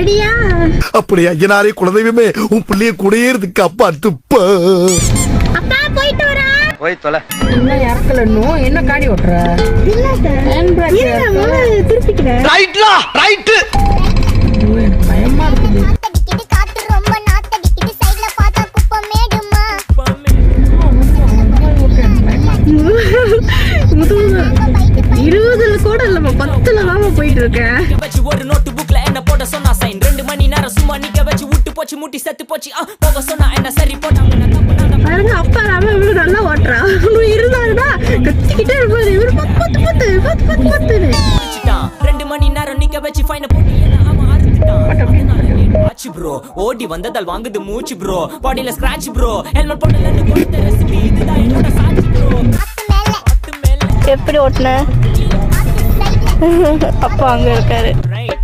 ரெடியா? அப்படியே ஐயனாரே குலதெய்வமே உன் பிள்ளைய கூடயே இருக்கு அப்பா துப்பா. அப்பா போயிட்டு வரா. போய் தொலை. என்ன இறக்கலன்னும் என்ன காடி ஓட்டுற? இல்ல சார். திருப்பிக்கிறேன். ரைட்லா ரைட். எனக்கு பயமா இருக்குது. காத்து ரொம்ப நாத்தடிக்குது. சைடுல பார்த்தா குப்பை மேடுமா. முதுகுல 20ல கூட இல்லம்மா 10ல தான் போயிட்டு இருக்கேன். வச்சு ஒரு நோட் புக்ல என்ன போட சொன்னா சைன் 2 மணி நேரம் சும்மா நிக்க வச்சு விட்டு போச்சு முட்டி செத்து போச்சு போக சொன்னா என்ன சரி போட்டாங்க பாருங்க அப்பா ராம இவ்வளவு நல்லா ஓட்டுறா. இருந்தாருன்னா கத்திக்கிட்டே இருப்பாரு. இவரு பத்து 2 மணி நேரம் நிக்க வச்சு ஃபைன போட்டு என்ன அவன் அறுத்துட்டான். ஆச்சு ப்ரோ ஓடி வந்ததால் வாங்குது மூச்சு ப்ரோ. பாடியில ஸ்கிராட்ச் ப்ரோ. ஹெல்மெட் போடலன்னு கொடுத்த ரெசிபி இதுதான் என்னோட சாட்சி ப்ரோ. எப்படி ஓட்டுன? அப்பா அங்க இருக்காரு. ரைட்